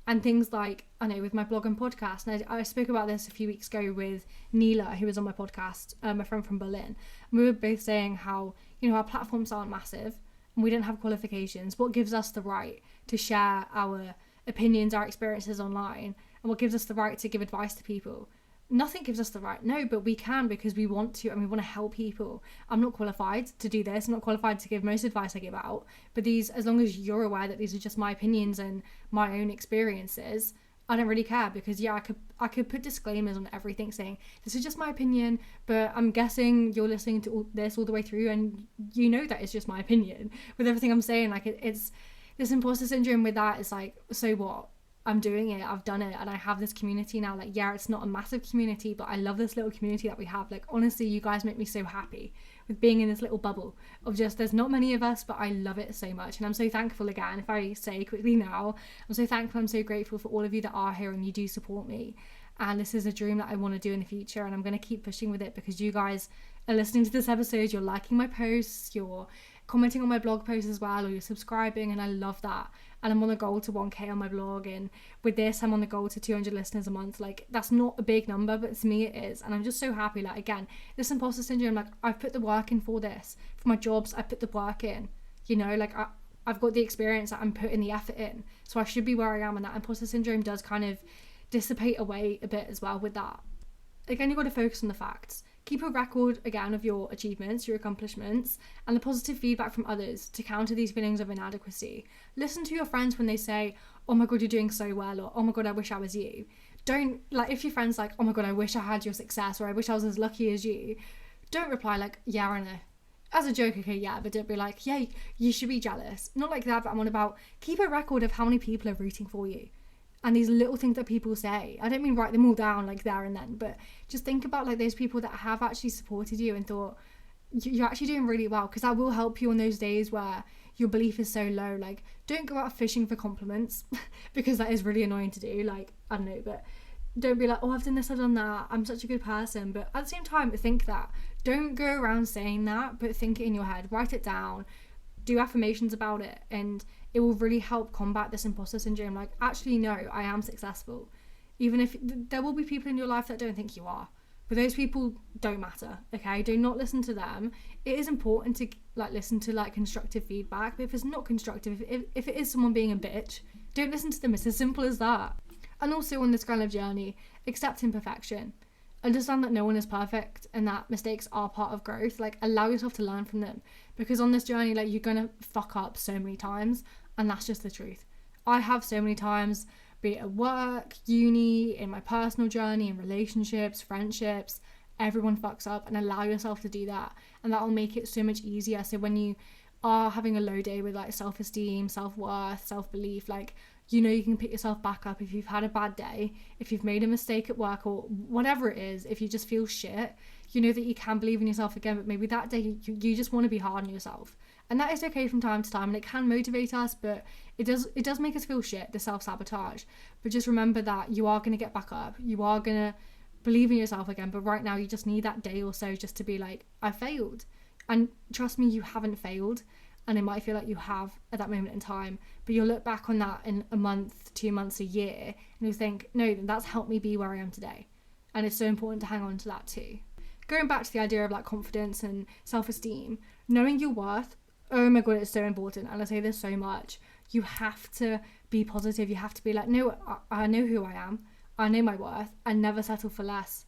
And things like, I know, with my blog and podcast, and I spoke about this a few weeks ago with Neela, who was on my podcast, my friend from Berlin, and we were both saying how, you know, our platforms aren't massive and we don't have qualifications. What gives us the right to share our opinions, our experiences online, and what gives us the right to give advice to people? Nothing gives us the right. No, but we can, because we want to, and we want to help people. I'm not qualified to do this. I'm not qualified to give most advice I give out, but these, as long as you're aware that these are just my opinions and my own experiences, I don't really care, because yeah, I could put disclaimers on everything saying this is just my opinion, but I'm guessing you're listening to this all the way through, and you know that it's just my opinion with everything I'm saying. Like, it's this imposter syndrome with that is like, so what? I'm doing it, I've done it, and I have this community now. Like, yeah, it's not a massive community, but I love this little community that we have. Like, honestly, you guys make me so happy with being in this little bubble of just, there's not many of us, but I love it so much. And I'm so thankful, again, if I say quickly now, I'm so thankful, I'm so grateful for all of you that are here and you do support me. And this is a dream that I want to do in the future, and I'm going to keep pushing with it, because you guys are listening to this episode, you're liking my posts, you're commenting on my blog posts as well, or you're subscribing, and I love that. And I'm on the goal to 1k on my blog, and with this I'm on the goal to 200 listeners a month. Like, that's not a big number, but to me it is, and I'm just so happy. Like, again, this imposter syndrome, like, I've put the work in for this. For my jobs, I put the work in, you know, like, I've got the experience, that I'm putting the effort in, so I should be where I am. And that imposter syndrome does kind of dissipate away a bit as well with that. Again, you've got to focus on the facts. Keep a record, again, of your achievements, your accomplishments, and the positive feedback from others to counter these feelings of inadequacy. Listen to your friends when they say, oh my God, you're doing so well, or oh my God, I wish I was you. Don't, like, if your friend's like, oh my God, I wish I had your success, or I wish I was as lucky as you, don't reply like, yeah, I know. As a joke, okay, yeah, but don't be like, yeah, you should be jealous. Not like that, but I'm on about, keep a record of how many people are rooting for you. And these little things that people say, I don't mean write them all down like there and then, but just think about, like, those people that have actually supported you and thought you're actually doing really well, because that will help you on those days where your belief is so low. Like, don't go out fishing for compliments because that is really annoying to do. Like, I don't know, but don't be like, oh, I've done this, I've done that, I'm such a good person. But at the same time, think that. Don't go around saying that, but think it in your head, write it down, do affirmations about it, and it will really help combat this imposter syndrome. Like, actually, no, I am successful. Even if there will be people in your life that don't think you are, but those people don't matter, okay? Do not listen to them. It is important to, like, listen to, like, constructive feedback, but if it's not constructive, if it is someone being a bitch, don't listen to them. It's as simple as that. And also, on this kind of journey, accept imperfection. Understand that no one is perfect and that mistakes are part of growth. Like, allow yourself to learn from them, because on this journey, like, you're gonna fuck up so many times, and that's just the truth. I have so many times, be it at work, uni, in my personal journey, in relationships, friendships, everyone fucks up, and allow yourself to do that, and that will make it so much easier. So when you are having a low day with, like, self-esteem, self-worth, self-belief, like, you know, you can pick yourself back up if you've had a bad day, if you've made a mistake at work, or whatever it is. If you just feel shit, You know that you can believe in yourself again, but maybe that day you just want to be hard on yourself. And that is okay from time to time, and it can motivate us, but it does make us feel shit, the self-sabotage. But just remember that you are going to get back up. You are going to believe in yourself again, but right now you just need that day or so just to be like, I failed. And trust me, you haven't failed. And it might feel like you have at that moment in time, but you'll look back on that in a month, 2 months, a year, and you'll think, no, that's helped me be where I am today. And it's so important to hang on to that too. Going back to the idea of like confidence and self-esteem, knowing your worth, oh my god, it's so important. And I say this so much. You have to be positive. You have to be like, no, I know who I am. I know my worth, and never settle for less.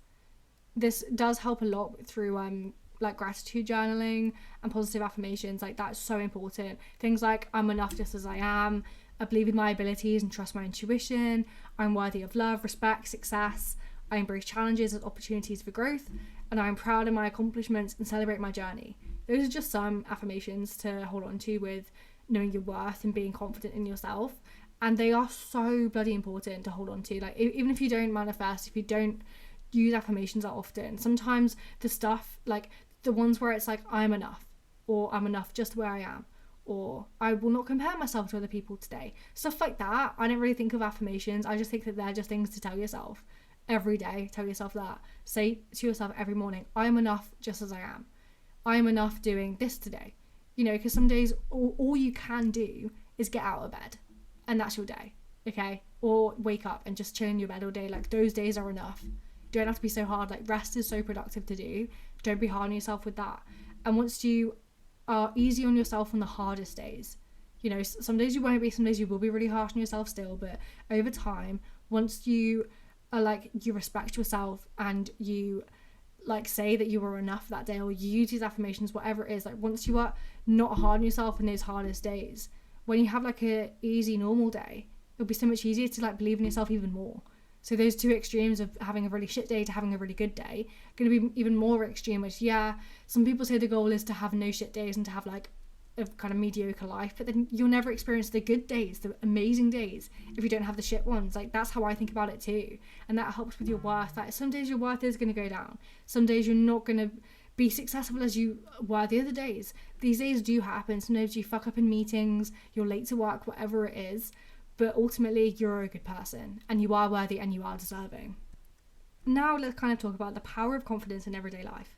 This does help a lot through like gratitude journaling and positive affirmations. Like, that's so important. Things like, I'm enough just as I am. I believe in my abilities and trust my intuition. I'm worthy of love, respect, success. I embrace challenges as opportunities for growth, and I'm proud of my accomplishments and celebrate my journey. Those are just some affirmations to hold on to with knowing your worth and being confident in yourself. And they are so bloody important to hold on to. Like, even if you don't manifest, if you don't use affirmations that often, sometimes the stuff, like the ones where it's like, I'm enough, or I'm enough just where I am, or I will not compare myself to other people today. Stuff like that, I don't really think of affirmations. I just think that they're just things to tell yourself every day. Tell yourself that. Say to yourself every morning, I am enough just as I am. I am enough doing this today. You know, because some days all you can do is get out of bed, and that's your day, okay? Or wake up and just chill in your bed all day. Like, those days are enough. Don't have to be so hard. Like, rest is so productive to do. Don't be hard on yourself with that. And once you are easy on yourself on the hardest days, you know, some days you won't be, some days you will be really harsh on yourself still, but over time, once you are like, you respect yourself and you like say that you are enough that day, or you use these affirmations, whatever it is, like once you are not hard on yourself in those hardest days, when you have like a easy normal day, it'll be so much easier to like believe in yourself even more. So those two extremes of having a really shit day to having a really good day are going to be even more extreme, which, yeah, some people say the goal is to have no shit days and to have like a kind of mediocre life, but then you'll never experience the good days, the amazing days, if you don't have the shit ones. Like, that's how I think about it too, and that helps with your worth. Like, some days your worth is going to go down, some days you're not going to be successful as you were the other days. These days do happen. Sometimes you fuck up in meetings, you're late to work, whatever it is, but ultimately you're a good person and you are worthy and you are deserving. Now let's kind of talk about the power of confidence in everyday life.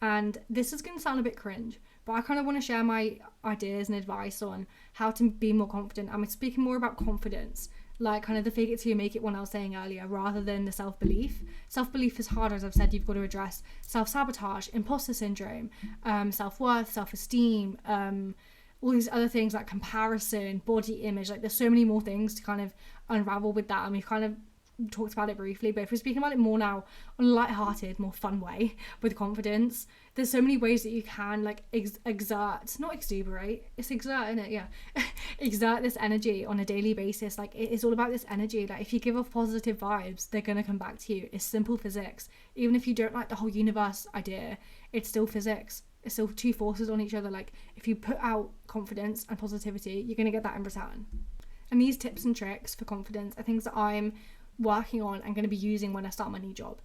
And this is going to sound a bit cringe, but I kind of want to share my ideas and advice on how to be more confident. I'm speaking more about confidence, like kind of the fake it till you make it one I was saying earlier, rather than the self-belief. Self-belief is hard, as I've said. You've got to address self-sabotage, imposter syndrome, self-worth, self-esteem, all these other things like comparison, body image. Like, there's so many more things to kind of unravel with that, and we've kind of talked about it briefly, but if we're speaking about it more now on a light-hearted, more fun way with confidence, there's so many ways that you can like exert, not exuberate, it's exert, isn't it? Yeah. Exert this energy on a daily basis. Like, it's all about this energy. Like, if you give off positive vibes, they're gonna come back to you. It's simple physics. Even if you don't like the whole universe idea, it's still physics. It's still two forces on each other. Like, if you put out confidence and positivity, you're gonna get that in return. And these tips and tricks for confidence are things that I'm working on and going to be using when I start my new job.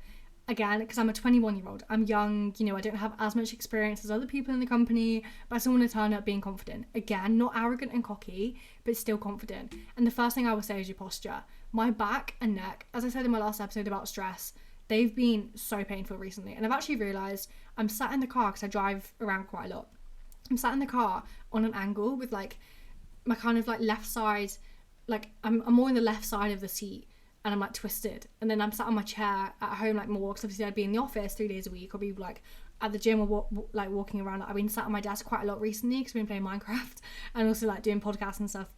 Again, because I'm a 21-year-old, I'm young, you know, I don't have as much experience as other people in the company, but I still want to turn up being confident. Again, not arrogant and cocky, but still confident. And the first thing I would say is your posture. My back and neck, as I said in my last episode about stress, they've been so painful recently. And I've actually realised I'm sat in the car, because I drive around quite a lot. I'm sat in the car on an angle with like my kind of like left side, like I'm more in the left side of the seat, and I'm like twisted, and then I'm sat on my chair at home like more, because obviously I'd be in the office 3 days a week, or be like at the gym, or like walking around. I've been sat on my desk quite a lot recently because I've been playing Minecraft and also like doing podcasts and stuff,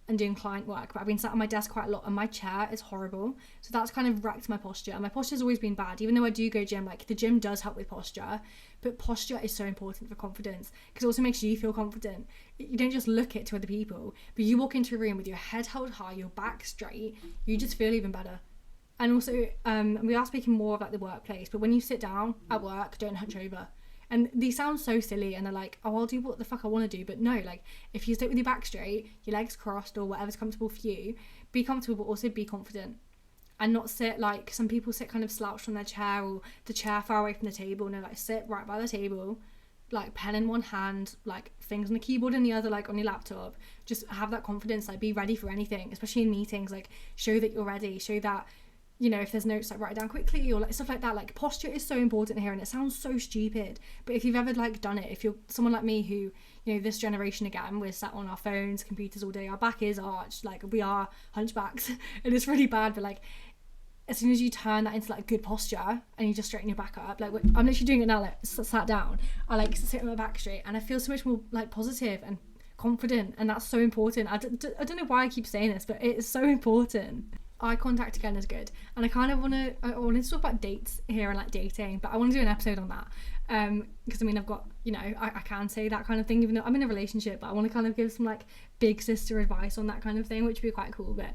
and doing client work, but I've been sat on my desk quite a lot, and my chair is horrible, so that's kind of wrecked my posture. And my posture's always been bad, even though I do go gym. Like, the gym does help with posture, but posture is so important for confidence, because it also makes you feel confident. You don't just look it to other people, but you walk into a room with your head held high, your back straight, you just feel even better. And also, we are speaking more about the workplace, but when you sit down at work, don't hunch over. And these sound so silly, and they're like, oh, I'll do what the fuck I want to do. But no, like, if you sit with your back straight, your legs crossed, or whatever's comfortable for you, be comfortable, but also be confident. and not sit like some people sit kind of slouched on their chair or the chair far away from the table. No, like sit right by the table, like pen in one hand, like things on the keyboard in the other, like on your laptop. Just have that confidence, like be ready for anything, especially in meetings. Like show that you're ready, show that, you know, if there's notes, like write it down quickly or like stuff like that. Like posture is so important here, and it sounds so stupid, but if you've ever like done it, if you're someone like me who, you know, this generation again, we're sat on our phones, computers all day, our back is arched, like we are hunchbacks and it's really bad, but like as soon as you turn that into like good posture and you just straighten your back up, like I'm literally doing it now, like sat down, I like sit with my back straight and I feel so much more like positive and confident, and that's so important. I don't know why I keep saying this, but it's so important. Eye contact again is good, and I kind of want to talk about dates here and like dating, but I want to do an episode on that because I mean I've got, you know, I can say that kind of thing even though I'm in a relationship, but I want to kind of give some like big sister advice on that kind of thing, which would be quite cool. But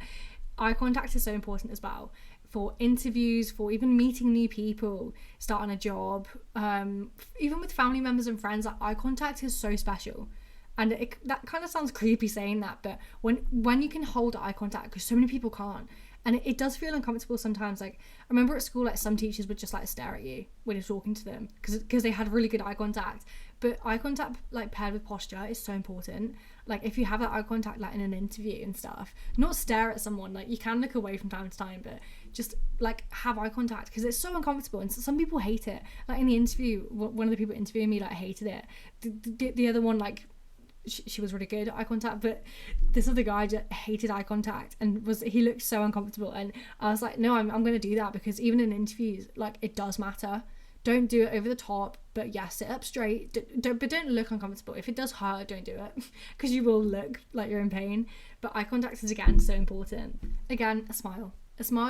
eye contact is so important as well for interviews, for even meeting new people, starting a job, even with family members and friends. Like eye contact is so special. And that kind of sounds creepy saying that, but when you can hold eye contact, because so many people can't, and it does feel uncomfortable sometimes. Like I remember at school, like some teachers would just like stare at you when you're talking to them because they had really good eye contact. But eye contact like paired with posture is so important. Like if you have that eye contact like in an interview and stuff, not stare at someone, like you can look away from time to time, but just like have eye contact because it's so uncomfortable, and some people hate it. Like in the interview, one of the people interviewing me like hated it. The other one, like she was really good at eye contact, but this other guy just hated eye contact and he looked so uncomfortable, and I was like, no, I'm going to do that because even in interviews, like it does matter. Don't do it over the top, but yeah, sit up straight. Don't look uncomfortable. If it does hurt, don't do it because you will look like you're in pain. But eye contact is again so important. Again, a smile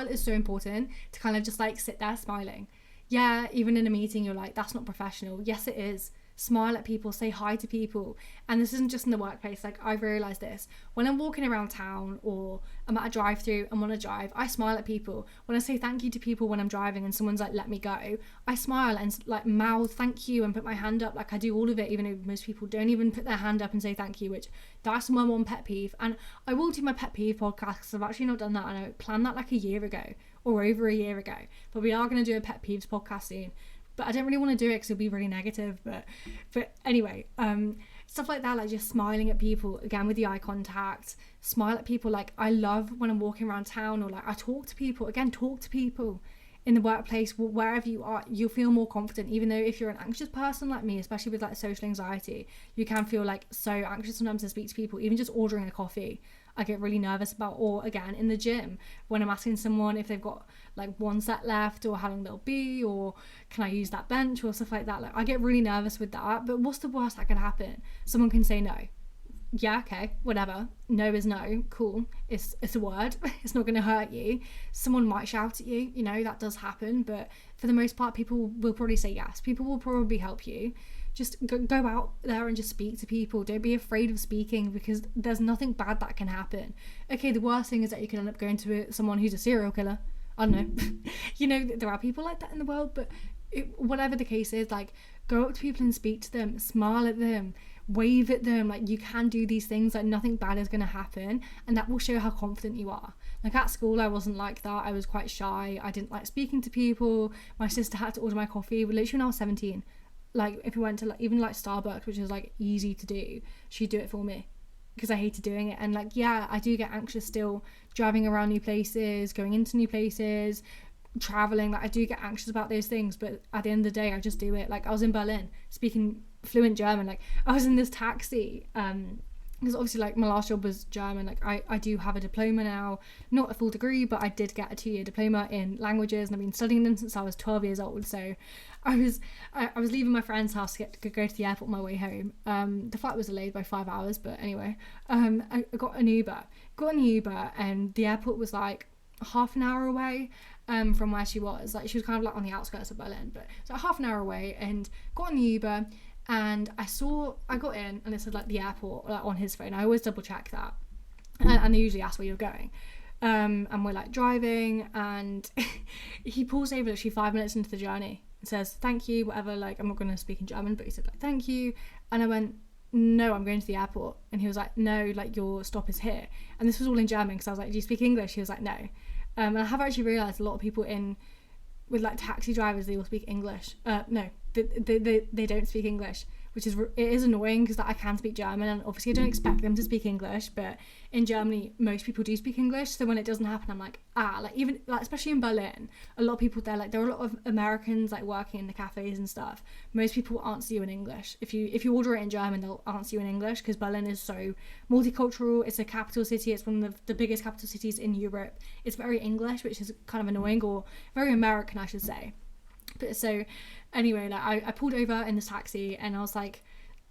is so important to kind of just like sit there smiling. Yeah, even in a meeting you're like, that's not professional. Yes, it is. Smile at people, say hi to people. And this isn't just in the workplace. Like I've realised this when I'm walking around town or I'm at a drive-through and want to drive, I smile at people. When I say thank you to people when I'm driving and someone's like let me go, I smile and like mouth thank you and put my hand up. Like I do all of it, even though most people don't even put their hand up and say thank you, which that's my one pet peeve. And I will do my pet peeve podcast because I've actually not done that, and I planned that like a year ago or over a year ago, but we are going to do a pet peeves podcast soon. But I don't really want to do it because it'll be really negative. But anyway, stuff like that, like just smiling at people, again with the eye contact, smile at people. Like I love when I'm walking around town or like I talk to people, in the workplace, wherever you are, you'll feel more confident. Even though if you're an anxious person like me, especially with like social anxiety, you can feel like so anxious sometimes to speak to people. Even just ordering a coffee, I get really nervous about. Or again in the gym, when I'm asking someone if they've got like one set left or how long they'll be, or can I use that bench or stuff like that. Like I get really nervous with that. But what's the worst that could happen? Someone can say no. Yeah, okay, whatever. No is no, cool. It's a word. It's not going to hurt you. Someone might shout at you, you know, that does happen, but for the most part people will probably say yes. People will probably help you. Just go out there and just speak to people. Don't be afraid of speaking because there's nothing bad that can happen. Okay, the worst thing is that you can end up going to someone who's a serial killer. I don't know. You know, there are people like that in the world, but whatever the case is, like go up to people and speak to them, smile at them, wave at them. Like you can do these things, like nothing bad is going to happen, and that will show how confident you are. Like at school I wasn't like that. I was quite shy. I didn't like speaking to people. My sister had to order my coffee literally when I was 17. Like if we went to like even like Starbucks, which is like easy to do, she'd do it for me because I hated doing it. And like yeah, I do get anxious still driving around new places, going into new places, traveling. Like I do get anxious about those things, but at the end of the day I just do it. Like I was in Berlin speaking fluent German. Like I was in this taxi because obviously like my last job was German. Like I do have a diploma now, not a full degree, but I did get a 2-year diploma in languages, and I've been studying them since I was 12 years old. So I was leaving my friend's house to go to the airport on my way home. The flight was delayed by 5 hours, but anyway, I got an Uber, and the airport was like half an hour away from where she was. Like she was kind of like on the outskirts of Berlin, but so half an hour away, and got on the Uber. And I got in and it said like the airport like on his phone. I always double check that, and they usually ask where you're going. And we're like driving, and he pulls over literally 5 minutes into the journey and says thank you, whatever. Like I'm not going to speak in German, but he said like thank you, and I went no, I'm going to the airport. And he was like no, like your stop is here. And this was all in German because I was like, do you speak English? He was like no. And I have actually realised a lot of people with like taxi drivers, they all speak English. No, they don't speak English, which it is annoying because I can speak German, and obviously I don't expect them to speak English, but in Germany most people do speak English, so when it doesn't happen I'm like, like even like especially in Berlin, a lot of people there, like there are a lot of Americans like working in the cafes and stuff. Most people will answer you in English. If you order it in German, they'll answer you in English because Berlin is so multicultural. It's a capital city, it's one of the biggest capital cities in Europe. It's very English, which is kind of annoying, or very American I should say. But so anyway, like I pulled over in this taxi and I was like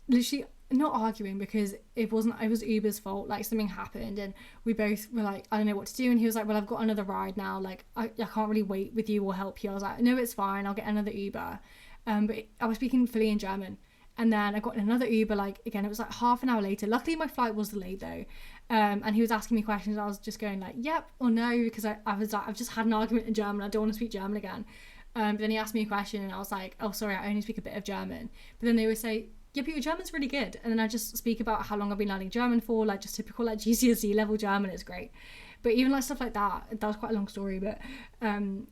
literally not arguing because it was Uber's fault. Like something happened and we both were like, I don't know what to do, and he was like, well, I've got another ride now, like I can't really wait with you or help you. I was like, no, it's fine, I'll get another Uber. But I was speaking fully in German, and then I got another Uber, like again it was like half an hour later. Luckily my flight was delayed though, and he was asking me questions. I was just going like yep or no, because I was like, I've just had an argument in German, I don't want to speak German again. But then he asked me a question and I was like, oh sorry, I only speak a bit of German. But then they would say, yeah, but your German's really good. And then I just speak about how long I've been learning German for, like just typical like GCSE level German. It's great. But even like stuff like that was quite a long story, but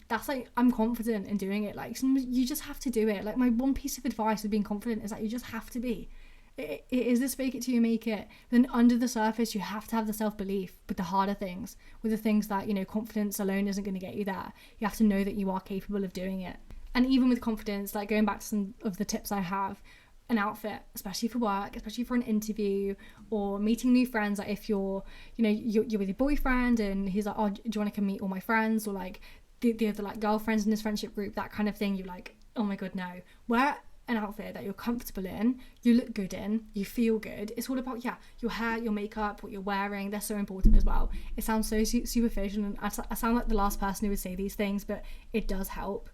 that's like, I'm confident in doing it. Like sometimes you just have to do it. Like my one piece of advice with being confident is that you just have to be. It is this fake it till you make it. Then under the surface you have to have the self-belief with the harder things, with the things that, you know, confidence alone isn't going to get you there. You have to know that you are capable of doing it. And even with confidence, like going back to some of the tips I have, an outfit, especially for work, especially for an interview or meeting new friends, like if you're with your boyfriend and he's like, oh, do you want to come meet all my friends, or like the other like girlfriends in this friendship group, that kind of thing, you're like, oh my god, no. Wear an outfit that you're comfortable in, you look good in, you feel good. It's all about your hair, your makeup, what you're wearing. They're so important as well. It sounds so superficial, and I sound like the last person who would say these things, but it does help.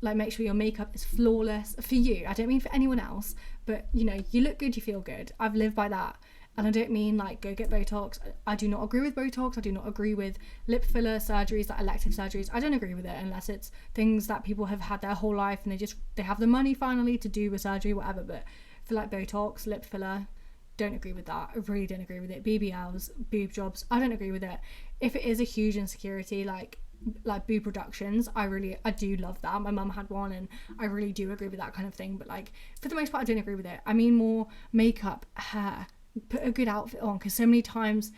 Like make sure your makeup is flawless for you. I don't mean for anyone else, but you know, you look good, you feel good. I've lived by that. And I don't mean like go get Botox. I do not agree with Botox. I do not agree with lip filler surgeries, like elective surgeries. I don't agree with it unless it's things that people have had their whole life and they have the money finally to do a surgery, whatever. But for like Botox, lip filler, don't agree with that. I really don't agree with it. BBLs, boob jobs, I don't agree with it. If it is a huge insecurity, like boob reductions, I do love that. My mum had one and I really do agree with that kind of thing. But like for the most part, I don't agree with it. I mean more makeup, hair, put a good outfit on, because so many times,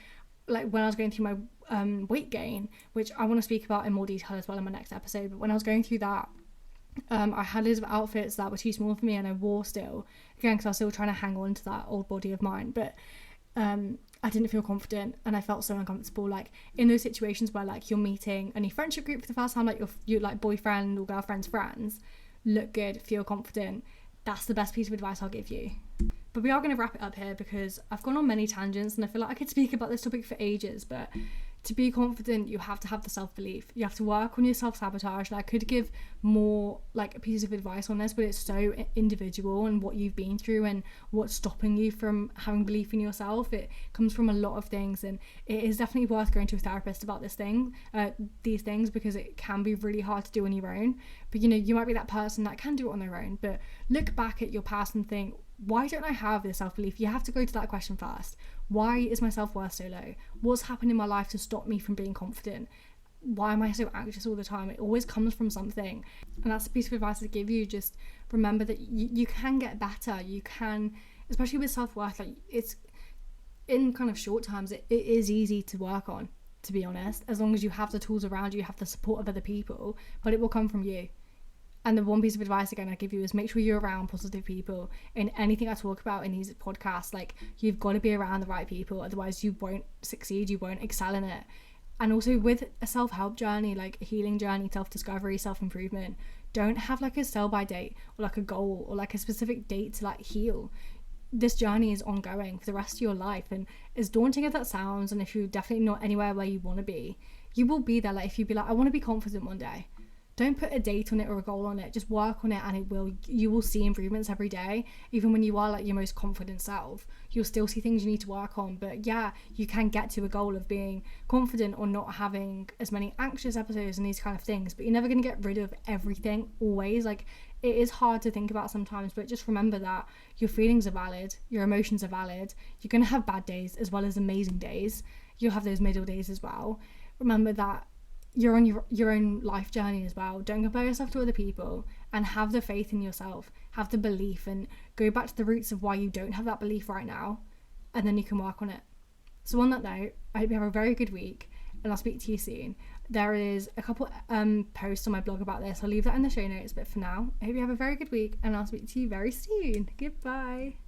like when I was going through my weight gain, which I want to speak about in more detail as well in my next episode, but when I was going through that, I had loads of outfits that were too small for me and I wore still, again because I was still trying to hang on to that old body of mine, but I didn't feel confident and I felt so uncomfortable. Like in those situations where like you're meeting a new friendship group for the first time, like your like boyfriend or girlfriend's friends, look good, feel confident. That's the best piece of advice I'll give you. But we are going to wrap it up here because I've gone on many tangents and I feel like I could speak about this topic for ages. But to be confident, you have to have the self-belief. You have to work on your self-sabotage. And I could give more like pieces of advice on this, but it's so individual and what you've been through and what's stopping you from having belief in yourself. It comes from a lot of things, and it is definitely worth going to a therapist about these things, because it can be really hard to do on your own. But you know, you might be that person that can do it on their own, but look back at your past and think, why don't I have this self-belief? You have to go to that question first. Why is my self-worth so low? What's happened in my life to stop me from being confident? Why am I so anxious all the time? It always comes from something. And that's a piece of advice I give you. Just remember that you can get better. You can, especially with self-worth, like it's in kind of short terms, it is easy to work on, to be honest, as long as you have the tools around you, have the support of other people, but it will come from you. And the one piece of advice again I give you is make sure you're around positive people in anything I talk about in these podcasts. Like you've got to be around the right people, otherwise you won't succeed, you won't excel in it. And also with a self-help journey, like a healing journey, self-discovery, self-improvement, don't have like a sell-by date or like a goal or like a specific date to like heal. This journey is ongoing for the rest of your life, and as daunting as that sounds, and if you're definitely not anywhere where you want to be, you will be there. Like if you be like, I want to be confident one day, don't put a date on it or a goal on it, just work on it, and you will see improvements every day. Even when you are like your most confident self, you'll still see things you need to work on. But yeah, you can get to a goal of being confident or not having as many anxious episodes and these kind of things, but you're never going to get rid of everything always. Like it is hard to think about sometimes, but just remember that your feelings are valid, your emotions are valid. You're going to have bad days as well as amazing days. You'll have those middle days as well. Remember that you're on your own life journey as well. Don't compare yourself to other people, and have the faith in yourself, have the belief, and go back to the roots of why you don't have that belief right now, and then you can work on it. So on that note, I hope you have a very good week, and I'll speak to you soon. There is a couple posts on my blog about this. I'll leave that in the show notes, but for now, I hope you have a very good week, and I'll speak to you very soon. Goodbye.